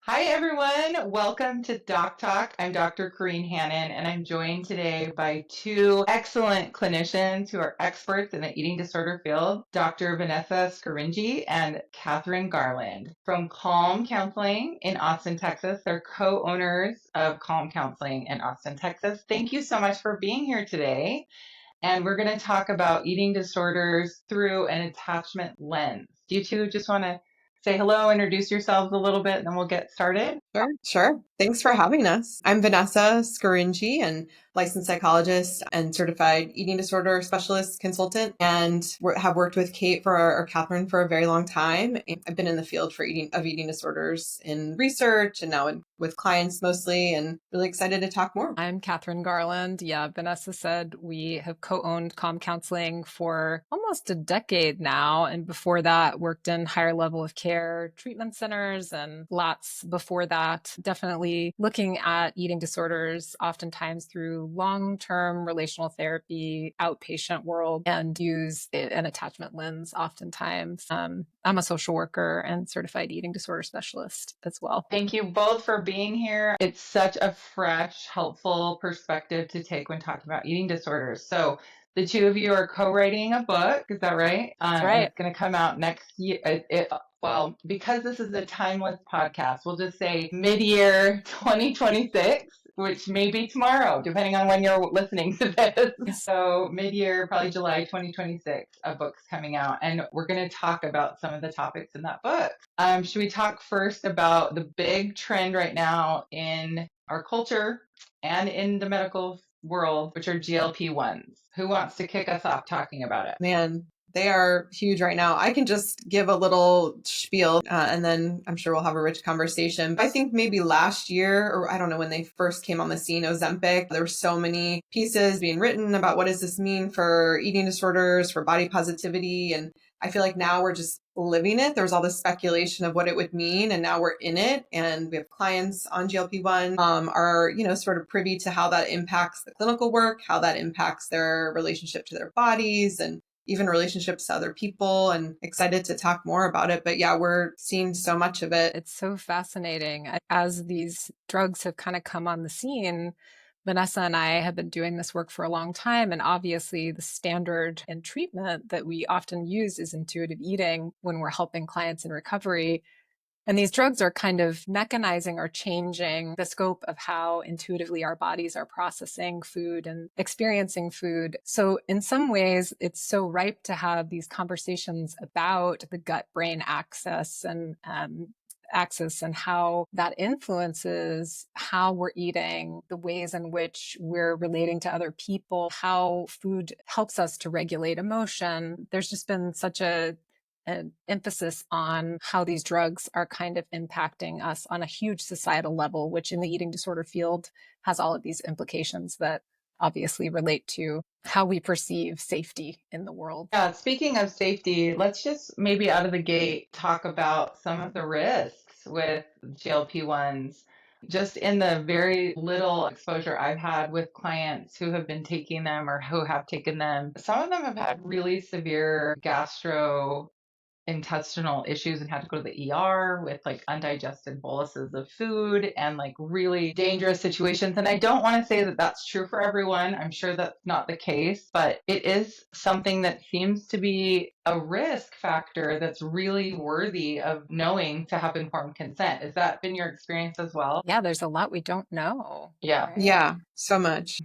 Hi, everyone. Welcome to DocTalk. I'm Dr. Corinne Hannan, and I'm joined today by two excellent clinicians who are experts in the eating disorder field, Dr. Vanessa Scaringi and Kathryn Garland from Calm Counseling in Austin, Texas. They're co-owners of Calm Counseling in Austin, Texas. Thank you so much for being here today. And we're going to talk about eating disorders through an attachment lens. Do you two just want to say hello, introduce yourselves a little bit, and then we'll get started? Sure. Thanks for having us. I'm Vanessa Scaringi, and licensed psychologist and certified eating disorder specialist consultant, and have worked with Kate or Kathryn for a very long time. I've been in the field for eating disorders in research and now with clients mostly, and really excited to talk more. I'm Kathryn Garland. Yeah, Vanessa said we have co-owned Calm Counseling for almost a decade now. And before that, worked in higher level of care treatment centers and lots before that, definitely looking at eating disorders, oftentimes through long-term relational therapy, outpatient world, and use an attachment lens oftentimes. I'm a social worker and certified eating disorder specialist as well. Thank you both for being here. It's such a fresh, helpful perspective to take when talking about eating disorders. So, the two of you are co-writing a book, is that right? That's And right. it's going to come out next year. Well, because this is a timeless podcast, we'll just say mid-year 2026, which may be tomorrow, depending on when you're listening to this. So mid-year, probably July 2026, a book's coming out, and we're going to talk about some of the topics in that book. Should we talk first about the big trend right now in our culture and in the medical world, which are GLP-1s? Who wants to kick us off talking about it? Man, they are huge right now. I can just give a little spiel and then I'm sure we'll have a rich conversation. I think maybe last year, or I don't know, when they first came on the scene, Ozempic, there were so many pieces being written about what does this mean for eating disorders, for body positivity. And I feel like now we're just living it. There was all this speculation of what it would mean, and now we're in it. And we have clients on GLP-1 are, sort of privy to how that impacts the clinical work, how that impacts their relationship to their bodies, and even relationships to other people, and excited to talk more about it. But yeah, we're seeing so much of it. It's so fascinating. As these drugs have kind of come on the scene, Vanessa and I have been doing this work for a long time. And obviously, the standard in treatment that we often use is intuitive eating when we're helping clients in recovery. And these drugs are kind of mechanizing or changing the scope of how intuitively our bodies are processing food and experiencing food. So in some ways, it's so ripe to have these conversations about the gut-brain axis and how that influences how we're eating, the ways in which we're relating to other people, how food helps us to regulate emotion. There's just been such an emphasis on how these drugs are kind of impacting us on a huge societal level, which in the eating disorder field has all of these implications that obviously relate to how we perceive safety in the world. Yeah, speaking of safety, let's just maybe out of the gate talk about some of the risks with GLP-1s. Just in the very little exposure I've had with clients who have been taking them or who have taken them, some of them have had really severe intestinal issues and had to go to the ER with like undigested boluses of food and like really dangerous situations. And I don't want to say that that's true for everyone. I'm sure that's not the case, but it is something that seems to be a risk factor that's really worthy of knowing to have informed consent. Has that been your experience as well? Yeah, there's a lot we don't know. Yeah. Right? Yeah, so much.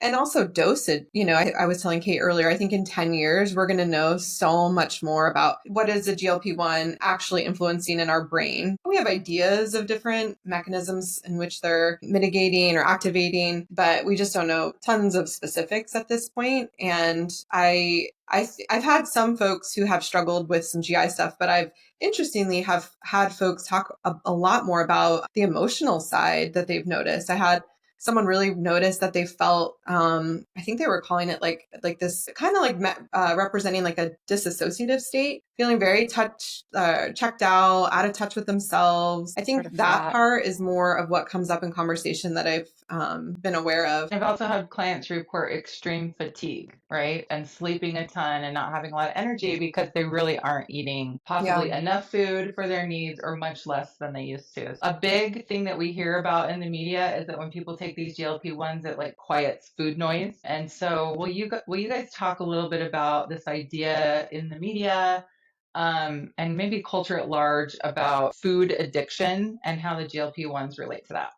And also dosage. I was telling Kate earlier, I think in 10 years, we're going to know so much more about what is a GLP-1 actually influencing in our brain. We have ideas of different mechanisms in which they're mitigating or activating, but we just don't know tons of specifics at this point. And I've had some folks who have struggled with some GI stuff, but I've interestingly have had folks talk a lot more about the emotional side that they've noticed. I had someone really noticed that they felt, I think they were calling it like this kind of like representing like a disassociative state, feeling very checked out of touch with themselves. I think Sort of that flat. part is more of what comes up in conversation that I've been aware of. I've also had clients report extreme fatigue, right? And sleeping a ton and not having a lot of energy because they really aren't eating Yeah. possibly enough food for their needs or much less than they used to. A big thing that we hear about in the media is that when people take these GLP-1s, it like quiets food noise. And so will you guys talk a little bit about this idea in the media and maybe culture at large about food addiction and how the GLP-1s relate to that?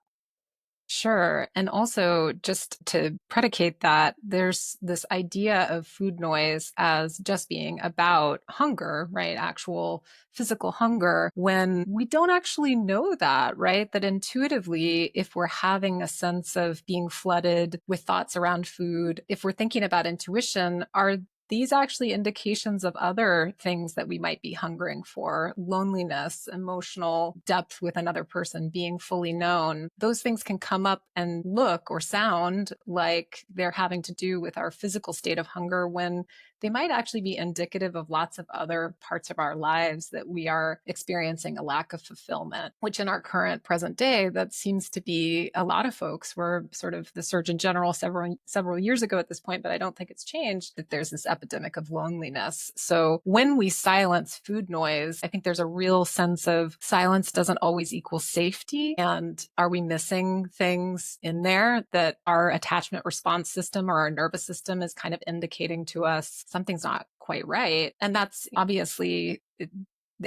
Sure. And also, just to predicate that, there's this idea of food noise as just being about hunger, right? Actual physical hunger, when we don't actually know that, right? That intuitively, if we're having a sense of being flooded with thoughts around food, if we're thinking about intuition, are these actually indications of other things that we might be hungering for? Loneliness, emotional depth with another person, being fully known. Those things can come up and look or sound like they're having to do with our physical state of hunger when they might actually be indicative of lots of other parts of our lives that we are experiencing a lack of fulfillment, which in our current present day, that seems to be a lot of folks. Were sort of the Surgeon General several years ago at this point, but I don't think it's changed, that there's this epidemic of loneliness. So when we silence food noise, I think there's a real sense of silence doesn't always equal safety. And are we missing things in there that our attachment response system or our nervous system is kind of indicating to us something's not quite right? And that's obviously,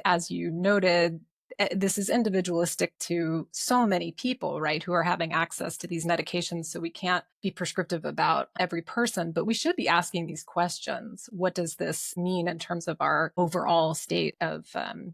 as you noted, this is individualistic to so many people, right, who are having access to these medications. So we can't be prescriptive about every person, but we should be asking these questions. What does this mean in terms of our overall state of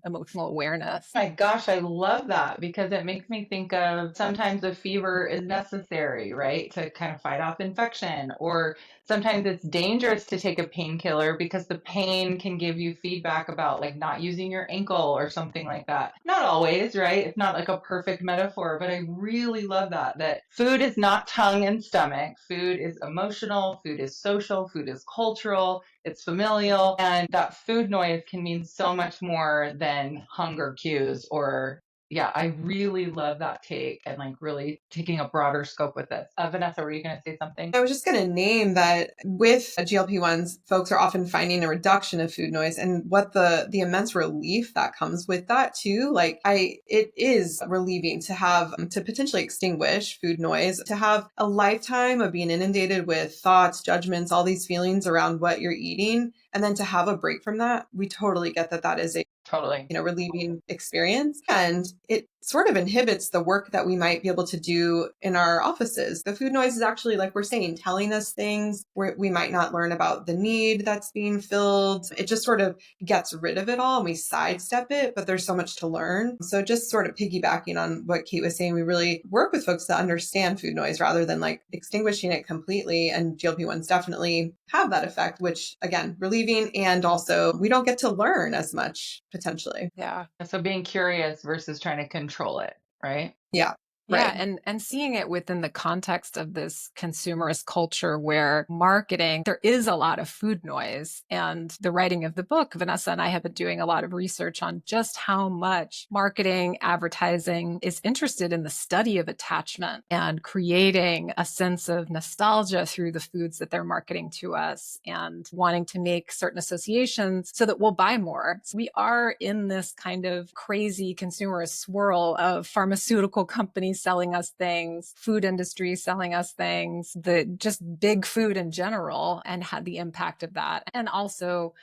emotional awareness? My gosh, I love that because it makes me think of sometimes a fever is necessary, right, to kind of fight off infection. Or sometimes it's dangerous to take a painkiller because the pain can give you feedback about like not using your ankle or something like that. Not always, right? It's not like a perfect metaphor, but I really love that food is not tongue and stomach. Food is emotional, food is social, food is cultural, it's familial, and that food noise can mean so much more than hunger cues. Or yeah, I really love that take and like really taking a broader scope with this. Vanessa, were you going to say something? I was just going to name that with GLP-1s, folks are often finding a reduction of food noise, and what the immense relief that comes with that too. Like it is relieving to have to potentially extinguish food noise, to have a lifetime of being inundated with thoughts, judgments, all these feelings around what you're eating, and then to have a break from that. We totally get that is a Totally. relieving experience. And it sort of inhibits the work that we might be able to do in our offices. The food noise is actually, like we're saying, telling us things where we might not learn about the need that's being filled. It just sort of gets rid of it all and we sidestep it, but there's so much to learn. So just sort of piggybacking on what Kate was saying, we really work with folks to understand food noise rather than like extinguishing it completely. And GLP-1s definitely have that effect, which again, relieving, and also we don't get to learn as much potentially. Yeah. So being curious versus trying to control it, right? Yeah. Yeah, Right. and seeing it within the context of this consumerist culture where marketing, there is a lot of food noise. And the writing of the book, Vanessa and I have been doing a lot of research on just how much marketing, advertising is interested in the study of attachment and creating a sense of nostalgia through the foods that they're marketing to us and wanting to make certain associations so that we'll buy more. So we are in this kind of crazy consumerist swirl of pharmaceutical companies selling us things, food industry selling us things, the just big food in general, and had the impact of that. And also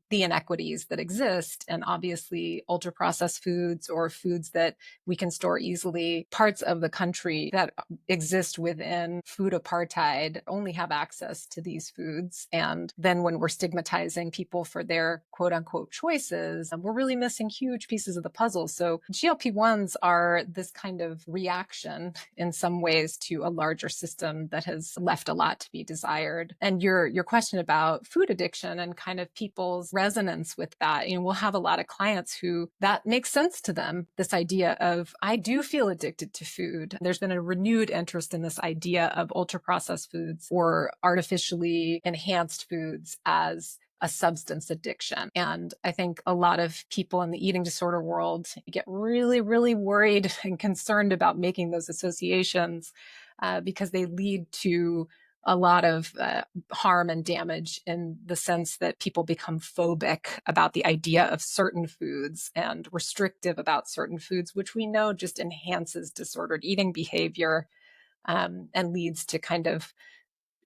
the inequities that exist. And obviously, ultra processed foods or foods that we can store easily, parts of the country that exist within food apartheid only have access to these foods. And then when we're stigmatizing people for their quote unquote choices, we're really missing huge pieces of the puzzle. So GLP-1s are this kind of reaction in some ways to a larger system that has left a lot to be desired. And your question about food addiction and kind of people's resonance with that. We'll have a lot of clients who that makes sense to them. This idea of, I do feel addicted to food. There's been a renewed interest in this idea of ultra processed foods or artificially enhanced foods as a substance addiction. And I think a lot of people in the eating disorder world get really, really worried and concerned about making those associations because they lead to a lot of harm and damage in the sense that people become phobic about the idea of certain foods and restrictive about certain foods, which we know just enhances disordered eating behavior and leads to kind of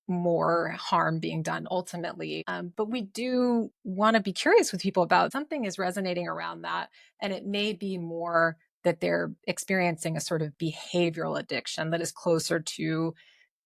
more harm being done ultimately. But we do want to be curious with people about something is resonating around that. And it may be more that they're experiencing a sort of behavioral addiction that is closer to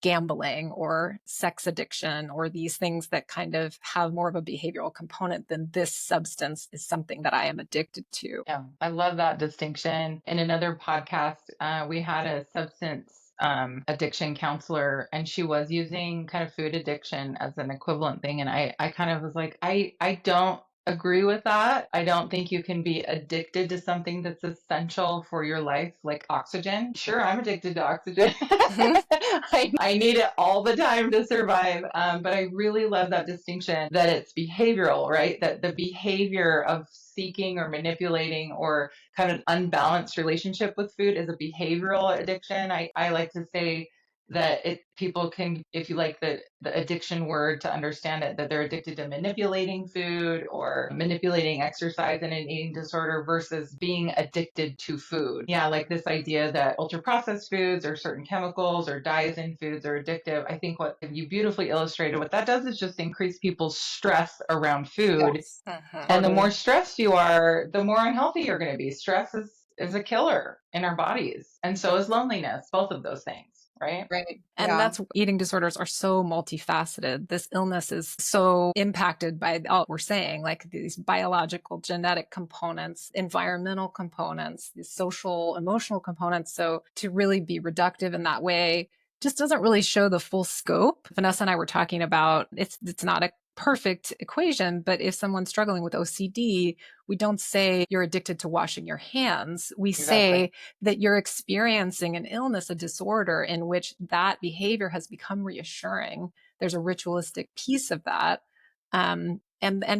gambling or sex addiction or these things that kind of have more of a behavioral component than this substance is something that I am addicted to. Yeah, I love that distinction. In another podcast, we had a substance addiction counselor, and she was using kind of food addiction as an equivalent thing. And I kind of was like, I don't agree with that. I don't think you can be addicted to something that's essential for your life, like oxygen. Sure, I'm addicted to oxygen. I need it all the time to survive. But I really love that distinction that it's behavioral, right? That the behavior of seeking or manipulating or kind of unbalanced relationship with food is a behavioral addiction. I like to say that people can, if you like the addiction word to understand it, that they're addicted to manipulating food or manipulating exercise in an eating disorder versus being addicted to food. Yeah, like this idea that ultra processed foods or certain chemicals or dyes in foods are addictive. I think what you beautifully illustrated, what that does is just increase people's stress around food. Yes. And the Totally. more stressed you are, the more unhealthy you're going to be. Stress is a killer in our bodies. And so is loneliness, both of those things, right? Right. And Yeah. that's eating disorders are so multifaceted. This illness is so impacted by all we're saying, like these biological, genetic components, environmental components, these social, emotional components. So to really be reductive in that way just doesn't really show the full scope. Vanessa and I were talking about it's not a perfect equation, but if someone's struggling with OCD, we don't say you're addicted to washing your hands. We say that you're experiencing an illness, a disorder in which that behavior has become reassuring. There's a ritualistic piece of that. And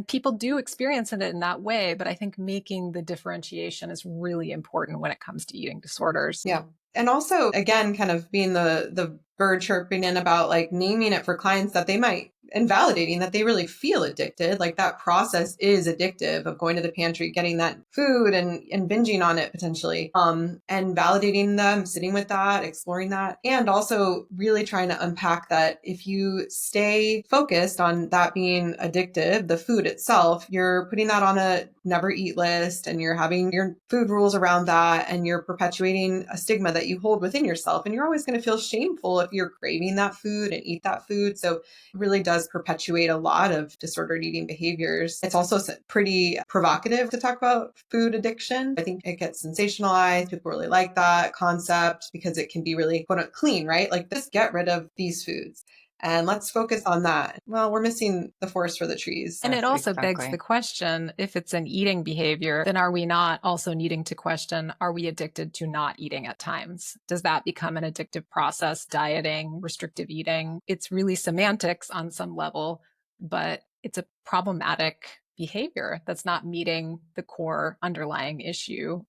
people do experience it in that way, but I think making the differentiation is really important when it comes to eating disorders. Yeah. And also, again, kind of being the bird chirping in about like naming it for clients that they might and validating that they really feel addicted. Like that process is addictive of going to the pantry, getting that food and binging on it potentially. And validating them, sitting with that, exploring that, and also really trying to unpack that if you stay focused on that being addictive, the food itself, you're putting that on a never eat list and you're having your food rules around that and you're perpetuating a stigma that you hold within yourself. And you're always going to feel shameful if you're craving that food and eat that food. So it really does perpetuate a lot of disordered eating behaviors. It's also pretty provocative to talk about food addiction. I think it gets sensationalized. People really like that concept because it can be really quote unquote clean, right? Like just get rid of these foods. And let's focus on that. Well, we're missing the forest for the trees. And Yes, it also exactly. begs the question, if it's an eating behavior, then are we not also needing to question, are we addicted to not eating at times? Does that become an addictive process, dieting, restrictive eating? It's really semantics on some level, but it's a problematic behavior that's not meeting the core underlying issue.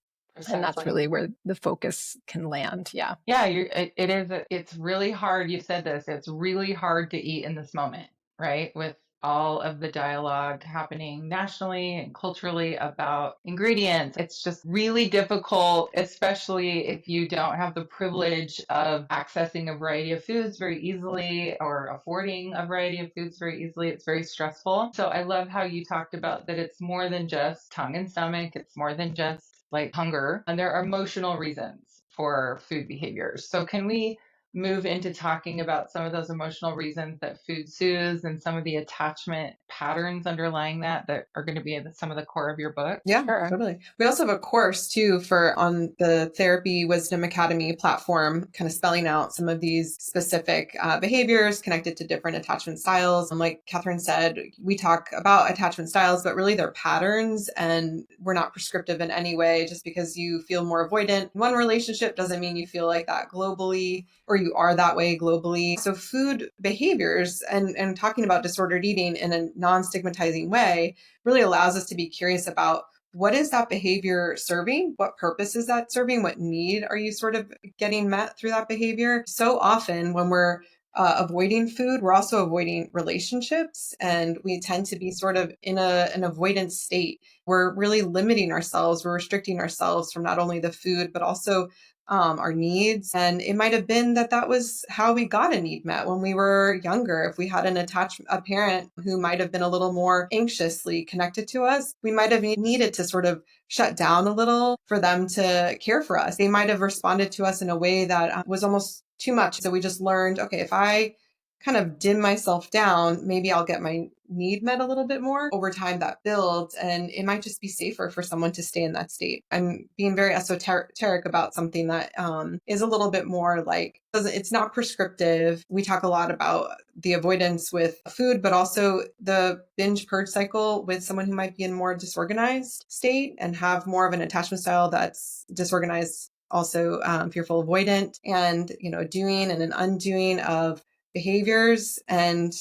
And that's really where the focus can land. Yeah. Yeah, it is. It's really hard. You said this. It's really hard to eat in this moment, right? With all of the dialogue happening nationally and culturally about ingredients. It's just really difficult, especially if you don't have the privilege of accessing a variety of foods very easily or affording a variety of foods very easily. It's very stressful. So I love how you talked about that it's more than just tongue and stomach. It's more than just like hunger, and there are emotional reasons for food behaviors. So can we move into talking about some of those emotional reasons that food soothes and some of the attachment patterns underlying that are going to be at some of the core of your book? Yeah, Sure. totally. We also have a course too for on the Therapy Wisdom Academy platform, kind of spelling out some of these specific behaviors connected to different attachment styles. And like Kathryn said, we talk about attachment styles, but really they're patterns, and we're not prescriptive in any way. Just because you feel more avoidant in one relationship doesn't mean you feel like that globally, or you are that way globally. So food behaviors and talking about disordered eating in a non-stigmatizing way really allows us to be curious about what is that behavior serving? What purpose is that serving? What need are you sort of getting met through that behavior? So often when we're avoiding food, we're also avoiding relationships, and we tend to be sort of in an avoidance state. We're really limiting ourselves. We're restricting ourselves from not only the food, but also our needs. And it might have been that was how we got a need met when we were younger. If we had a parent who might have been a little more anxiously connected to us, we might have needed to sort of shut down a little for them to care for us. They might have responded to us in a way that was almost too much. So we just learned, okay, if I kind of dim myself down, maybe I'll get my need met a little bit more. Over time that builds, and it might just be safer for someone to stay in that state. I'm being very esoteric about something that is a little bit more like, it's not prescriptive. We talk a lot about the avoidance with food, but also the binge purge cycle with someone who might be in more disorganized state and have more of an attachment style that's disorganized, also fearful avoidant, and doing and an undoing of behaviors and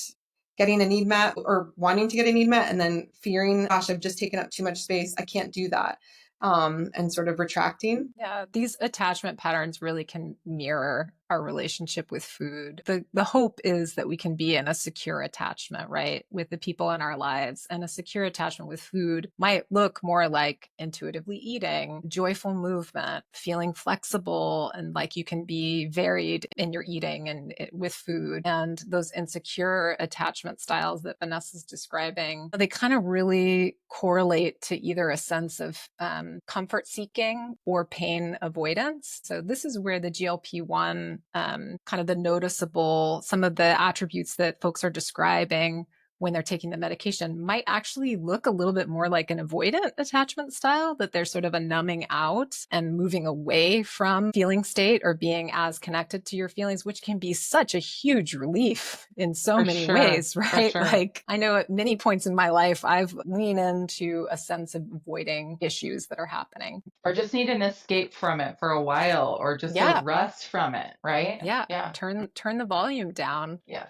getting a need met or wanting to get a need met and then fearing, gosh, I've just taken up too much space, I can't do that, and sort of retracting. Yeah, these attachment patterns really can mirror our relationship with food. The hope is that we can be in a secure attachment, right, with the people in our lives. And a secure attachment with food might look more like intuitively eating, joyful movement, feeling flexible, and like you can be varied in your eating and with food. And those insecure attachment styles that Vanessa's describing, they kind of really correlate to either a sense of comfort seeking or pain avoidance. So this is where the GLP-1 kind of the noticeable, some of the attributes that folks are describing when they're taking the medication might actually look a little bit more like an avoidant attachment style, that there's sort of a numbing out and moving away from feeling state or being as connected to your feelings, which can be such a huge relief in so For many sure. ways, For right? sure. Like I know at many points in my life, I've leaned into a sense of avoiding issues that are happening. Or just need an escape from it for a while, or just a Yeah. rest from it, right? Yeah. Yeah. Turn the volume down. Yeah.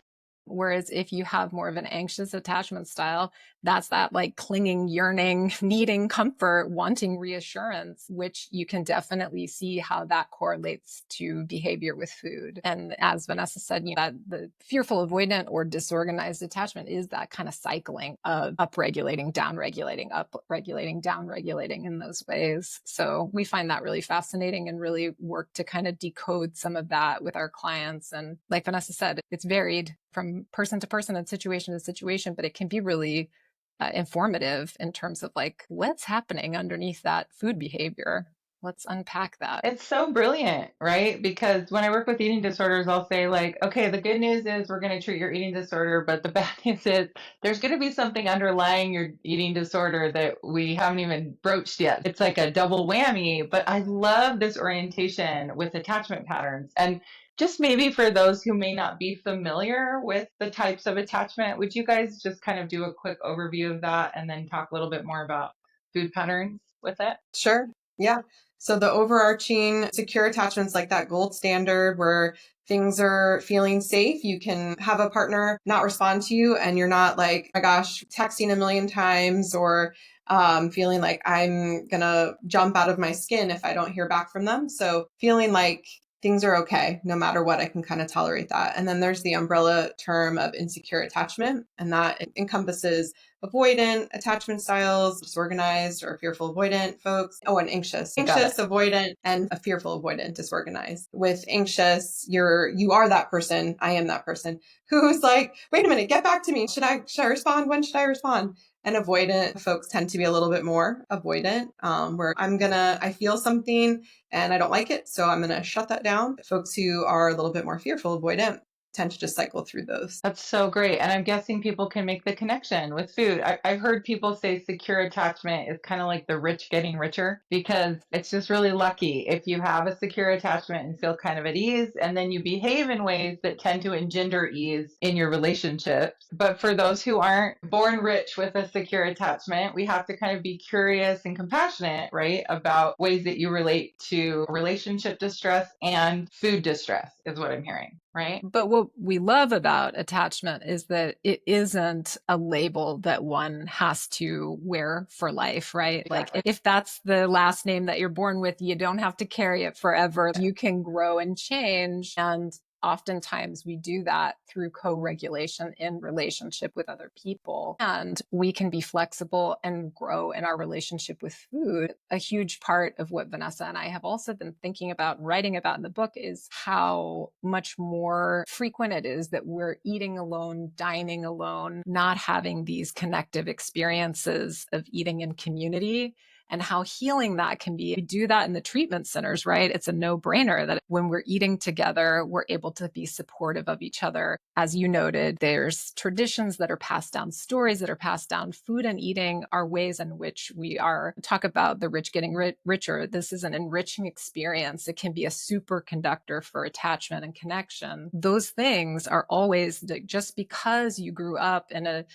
Whereas if you have more of an anxious attachment style, that's that like clinging, yearning, needing comfort, wanting reassurance, which you can definitely see how that correlates to behavior with food. And as Vanessa said, that the fearful avoidant or disorganized attachment is that kind of cycling of upregulating, downregulating, upregulating, downregulating in those ways. So we find that really fascinating and really work to kind of decode some of that with our clients. And like Vanessa said, it's varied from person to person and situation to situation, but it can be really informative in terms of like what's happening underneath that food behavior. Let's unpack that. It's so brilliant, right? Because when I work with eating disorders, I'll say like, okay, the good news is we're going to treat your eating disorder, but the bad news is there's going to be something underlying your eating disorder that we haven't even broached yet. It's like a double whammy, but I love this orientation with attachment patterns. And just maybe for those who may not be familiar with the types of attachment, would you guys just kind of do a quick overview of that and then talk a little bit more about food patterns with it? Sure. Yeah. So the overarching secure attachments, like that gold standard where things are feeling safe, you can have a partner not respond to you and you're not like, oh my gosh, texting a million times, or feeling like I'm going to jump out of my skin if I don't hear back from them. So feeling like things are okay, no matter what, I can kind of tolerate that. And then there's the umbrella term of insecure attachment, and that encompasses avoidant attachment styles, disorganized or fearful avoidant folks. Oh, and anxious, avoidant, and a fearful avoidant, disorganized. With anxious, you are that person. I am that person who's like, wait a minute, get back to me. Should I respond? When should I respond? And avoidant folks tend to be a little bit more avoidant, where I feel something and I don't like it, so I'm going to shut that down. Folks who are a little bit more fearful avoidant tend to just cycle through those. That's so great. And I'm guessing people can make the connection with food. I've heard people say secure attachment is kind of like the rich getting richer, because it's just really lucky if you have a secure attachment and feel kind of at ease, and then you behave in ways that tend to engender ease in your relationships. But for those who aren't born rich with a secure attachment, we have to kind of be curious and compassionate, right, about ways that you relate to relationship distress and food distress, is what I'm hearing. Right. But what we love about attachment is that it isn't a label that one has to wear for life, right? Exactly. Like if that's the last name that you're born with, you don't have to carry it forever. You can grow and change. And oftentimes we do that through co-regulation in relationship with other people. And we can be flexible and grow in our relationship with food. A huge part of what Vanessa and I have also been thinking about, writing about in the book, is how much more frequent it is that we're eating alone, dining alone, not having these connective experiences of eating in community, and how healing that can be. We do that in the treatment centers, right? It's a no-brainer that when we're eating together, we're able to be supportive of each other. As you noted, there's traditions that are passed down, stories that are passed down. Food and eating are ways in which we are, talk about the rich getting richer. This is an enriching experience. It can be a superconductor for attachment and connection. Those things are always, just because you grew up in a,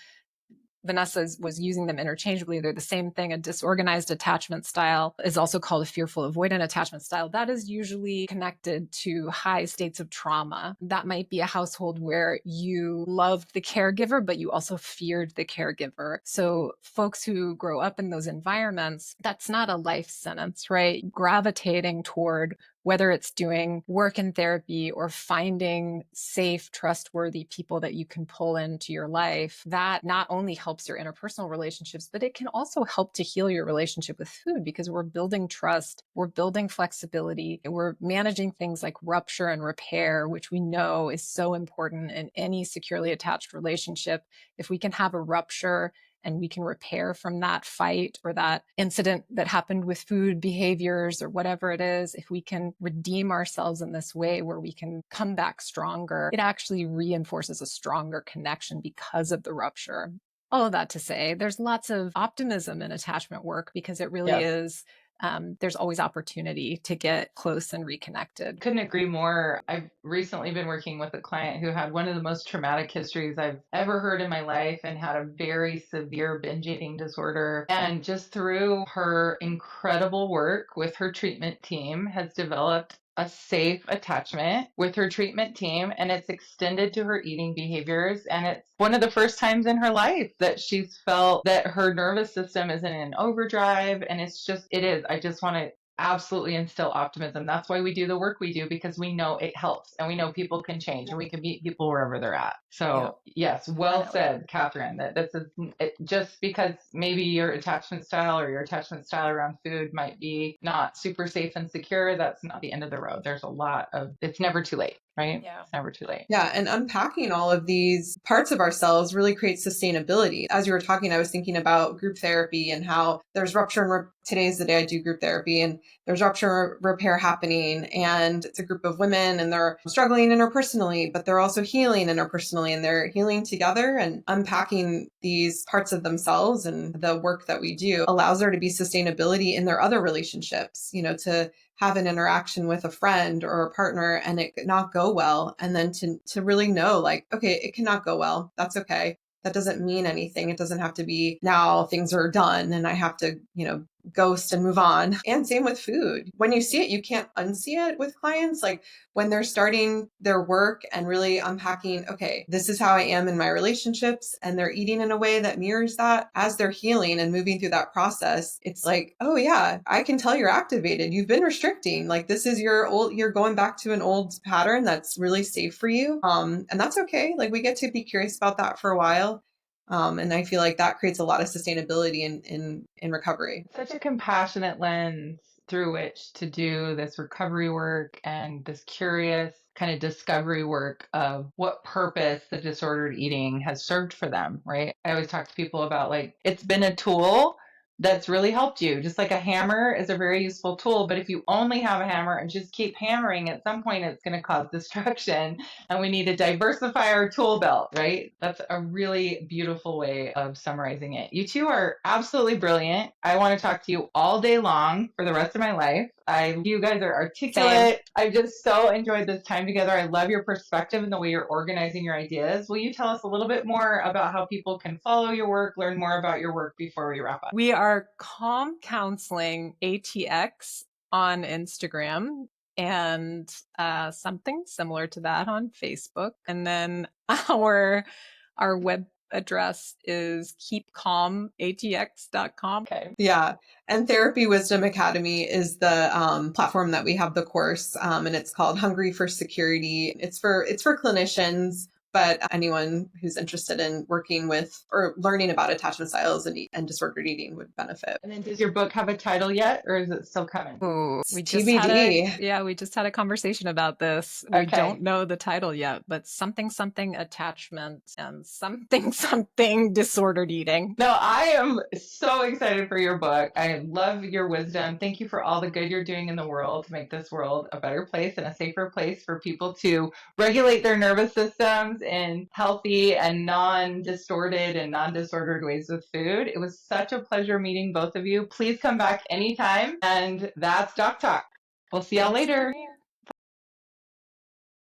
Vanessa was using them interchangeably. They're the same thing. A disorganized attachment style is also called a fearful avoidant attachment style. That is usually connected to high states of trauma. That might be a household where you loved the caregiver, but you also feared the caregiver. So folks who grow up in those environments, that's not a life sentence, right? Gravitating toward whether it's doing work in therapy or finding safe, trustworthy people that you can pull into your life, that not only helps your interpersonal relationships, but it can also help to heal your relationship with food, because we're building trust, we're building flexibility, and we're managing things like rupture and repair, which we know is so important in any securely attached relationship. If we can have a rupture and we can repair from that fight or that incident that happened with food behaviors or whatever it is, if we can redeem ourselves in this way where we can come back stronger, it actually reinforces a stronger connection because of the rupture. All of that to say, there's lots of optimism in attachment work, because it really is. There's always opportunity to get close and reconnected. Couldn't agree more. I've recently been working with a client who had one of the most traumatic histories I've ever heard in my life and had a very severe binge eating disorder. And just through her incredible work with her treatment team, has developed a safe attachment with her treatment team, and it's extended to her eating behaviors. And it's one of the first times in her life that she's felt that her nervous system isn't in overdrive. And it is. I just want to absolutely instill optimism. That's why we do the work we do, because we know it helps and we know people can change and we can meet people wherever they're at. So yes, well said, Kathryn, that this is just because maybe your attachment style or your attachment style around food might be not super safe and secure. That's not the end of the road. There's a lot of, it's never too late. Right? Yeah. It's never too late. Yeah. And unpacking all of these parts of ourselves really creates sustainability. As you were talking, I was thinking about group therapy and how there's rupture and today is the day I do group therapy, and there's rupture and repair happening. And it's a group of women and they're struggling interpersonally, but they're also healing interpersonally, and they're healing together. And unpacking these parts of themselves and the work that we do allows there to be sustainability in their other relationships, to have an interaction with a friend or a partner and it not go well. And then to really know, like, okay, it cannot go well. That's okay. That doesn't mean anything. It doesn't have to be now things are done and I have to, ghost and move on. And same with food. When you see it, you can't unsee it with clients. Like when they're starting their work and really unpacking, okay, this is how I am in my relationships, and they're eating in a way that mirrors that. As they're healing and moving through that process, it's like, oh yeah, I can tell you're activated. You've been restricting. Like this is you're going back to an old pattern that's really safe for you. And that's okay. Like we get to be curious about that for a while. And I feel like that creates a lot of sustainability in recovery. Such a compassionate lens through which to do this recovery work and this curious kind of discovery work of what purpose the disordered eating has served for them, right? I always talk to people about like, it's been a tool that's really helped you. Just like a hammer is a very useful tool, but if you only have a hammer and just keep hammering, at some point it's going to cause destruction, and we need to diversify our tool belt, right? That's a really beautiful way of summarizing it. You two are absolutely brilliant. I want to talk to you all day long for the rest of my life. You guys are articulate. Same. I just so enjoyed this time together. I love your perspective and the way you're organizing your ideas. Will you tell us a little bit more about how people can follow your work, learn more about your work before we wrap up? We are Calm Counseling ATX on Instagram and something similar to that on Facebook. And then our web address is keepcalmatx.com. Okay. Yeah. And Therapy Wisdom Academy is the platform that we have the course, and it's called Hungry for Security. It's for clinicians, but anyone who's interested in working with or learning about attachment styles and disordered eating would benefit. And then does your book have a title yet, or is it still coming? Ooh, we just TBD. we just had a conversation about this. We Okay. don't know the title yet, but something attachment and something disordered eating. No, I am so excited for your book. I love your wisdom. Thank you for all the good you're doing in the world to make this world a better place and a safer place for people to regulate their nervous systems in healthy and non-distorted and non-disordered ways with food. It was such a pleasure meeting both of you. Please come back anytime. And that's Doc Talk. We'll see y'all Thanks, later. Corinne.